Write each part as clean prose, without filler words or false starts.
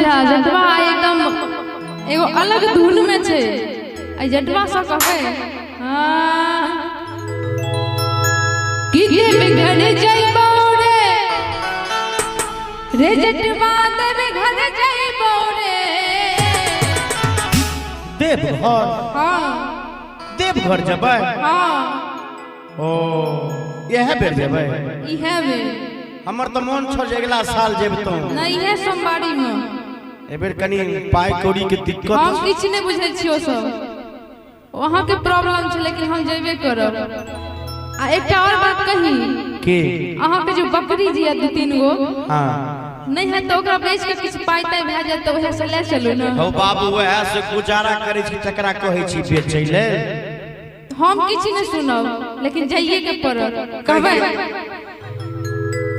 जा जटवा एकदम एगो अलग धुन में छे आई जटवा सब कहे हां कि देव घर जइबो रे जटवा देव घर जइबो रे देव घर। हां देव घर जबै। हां ओ यह बेर जबै। इहे बे हमर त मन छ जे अगला साल जेबतो नहीं है सोमवारी में ए बेर कनी पाई कौड़ी के दिक्कत हम किछ नहीं बुझै छियो सब वहां के प्रॉब्लम छ लेकिन हम जेबे करब आ एकटा और बात कही के अहां के जो बकरी जी है 2-3 गो हां नहीं है तो ओकरा बेच के किछ पाई तय भ जाय त ओहे से ले चलू न हो बाबू वह से गुजारा करै छी तकरा कहै छी बेचै ले हम किछ नहीं सुनब लेकिन जाइए के पड़त कहबै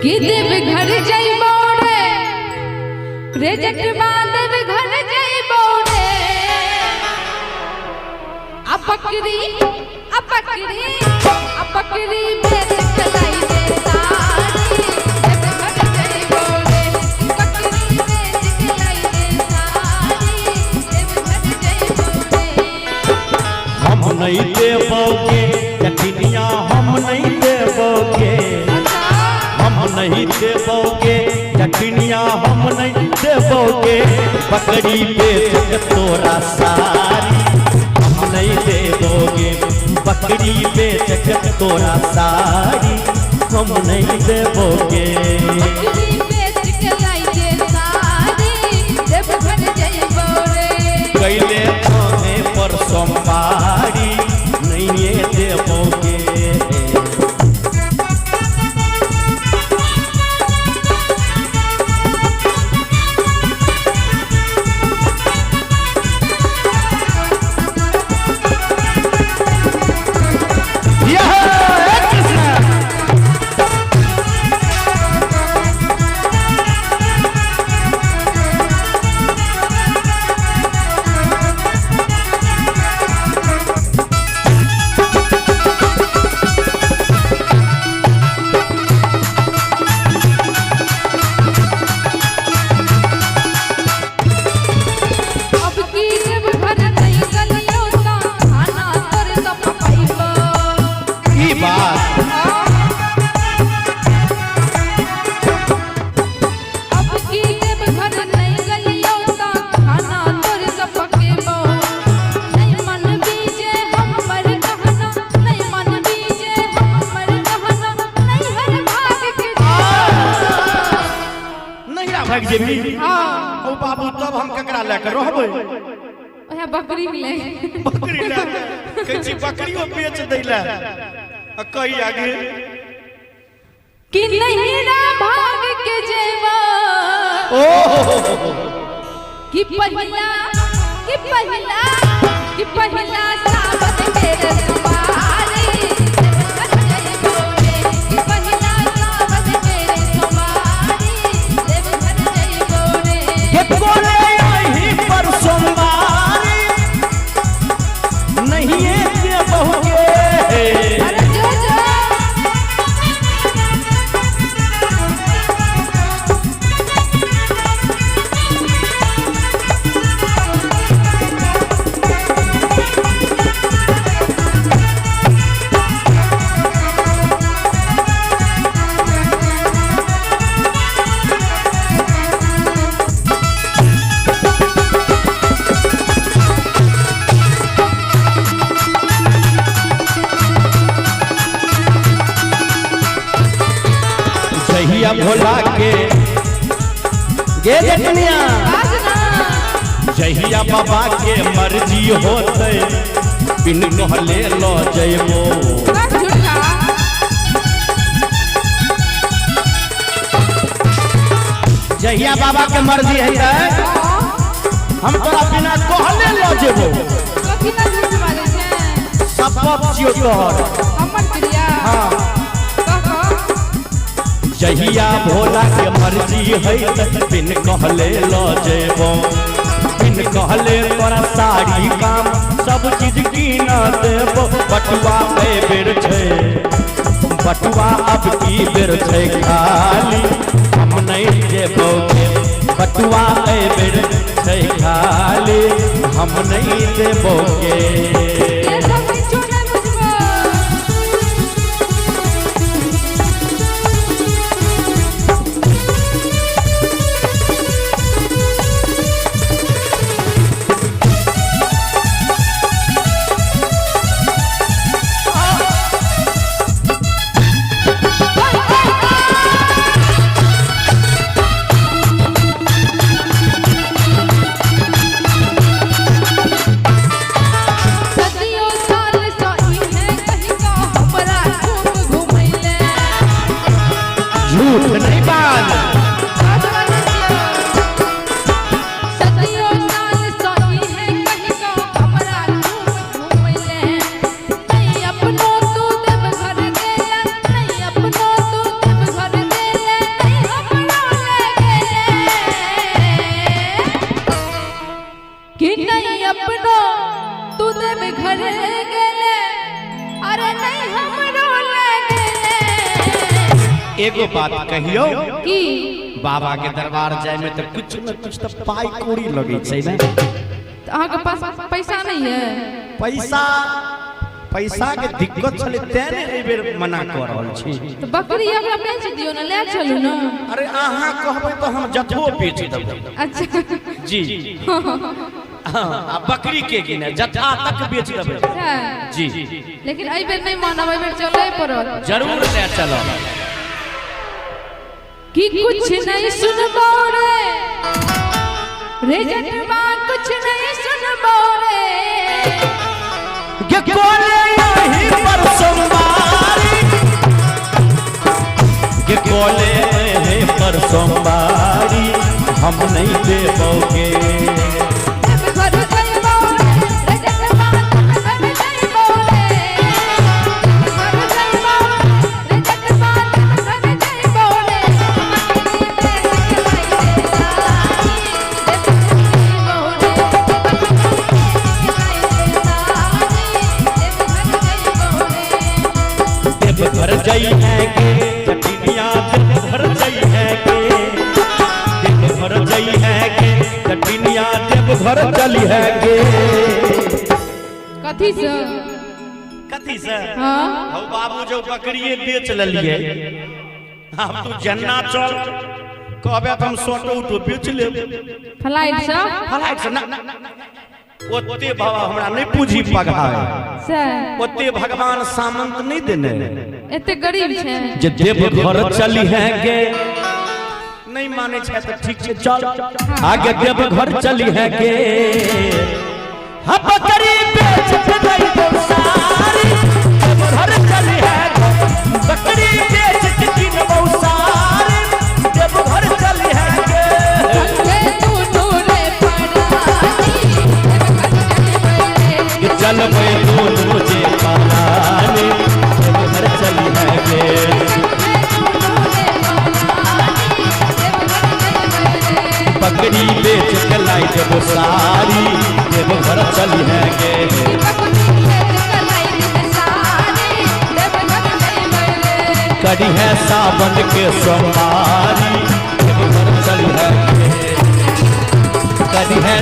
कि देव घर जइबो रे जटवा देव घर जइबो रे आ बकरी बेच चलाई दे सारी देव घर जइबो रे बकरी बेच चलाई दे सारी देव घर जइबो रे हम नहीं देबोगे जखनिया हम नहीं देबोगे हम नहीं देबोगे जखनिया हम नहीं देबोगे बकरी बेच के तोरा सारी हम नहीं देबोगे बकरी बेच के तोरा सारी हम नहीं देबोगे बकरी बेच के लाई दे सारी देव घर जइबो रे कैले आने पर सोमवारी नहीं देबोगे हां ओ बाबू तब हम ककरा लेकर रहबै ओहे बकरी मिले बकरी ले कहै छी बकरियो बेच दैला आ कही आगे कि नहीं ना भाग के जेवा ओ कि पहिला सावन मेरे सवारी देव घर जइबो रे कि पहिला सावन मेरे सवारी देव घर जइबो रे के कोले यही पर सोमवारी नहीं देबोगे अरे जो जहिया भोला के गे जटनिया जहिया बाबा के मर्जी होते बिन कहले लो जइबो जहिया बाबा के मर्जी है हम तोरा बिना कहले लो जइबो सब छियो तोहर हमर प्रिया हां जहिया भोला के मर्जी है बिन कहले लो जइबो बिन कहले तोरा साड़ी काम सब चीज कीना देबो बटुआ पे बेर छै बटुआ अब की बेर छै खाली हम नहीं देबोगे बटुआ ए बेर छै खाली हम नहीं देबो के। ये सब कुछ ना बुझबो झूठ नहीं बात सदियों साल सोई है कहीं का हमरा घूमैले नहीं अपनो तू देव घर गेले नहीं अपनो तू देव घर गेले नहीं अपनो ले गेले कि नहीं अपनो तू देव घर गेले अरे नहीं हमरो ले गेले। एगो बात कहियो की बाबा के दरबार जाए में तो कुछ न कुछ तो पाई कौड़ी लगे छै ना। अहाँ के पास पैसा नहीं है? पैसा के दिक्कत चले तेने ए बेर मना कर रहल छी। तो बकरी हमरा बेच दियो ना, ले चलू ना। अरे अहाँ कहबै तो हम जथो बेच देबै। अच्छा जी हां बकरी के गिने जथा तक बेच देबै जी। लेकिन एहि बेर नहीं मानब, एहि बेर चलै पड़त। जरूर ले चलो कि कुछ नहीं सुनबो रे जटवा कुछ नहीं सुनबो रे के कोले नहीं पर सोमवारी के कोले नहीं पर सोमवारी हम नहीं देबोगे। घर जइबो रे जटवा घर जइबो रे घर जइबो रे जटवा घर जइबो रे घर जई है के कटिनिया घर जई है के घर जई है के कटिनिया घर चली है के। कथी से हां हौ बाबू जो बकरिए बेच लेलिए अब तू जन्ना चल कहबे त हम सोटो उठो बेच लेब। फ्लाइट से ना ओते बाबा हमरा नहीं पूजी पगाए से ओते भगवान सामंत नहीं देने एते गरीब छै जे देव घर चली है गे नहीं माने छै त ठीक छै चल आगे देव घर चली है गे। हम बकरी बेच के दई दो सारी देव घर चली है गे बकरी बेच के दिन बहु सारी देव घर चली है गे। तू तूने चल मैं बोल मुझे पालाने घर चली है गे। बकरी बेच के लाई देव सारी देव घर चली है गे। कड़ी है सावन के सोमवारी देव घर चली है गे। कड़ी है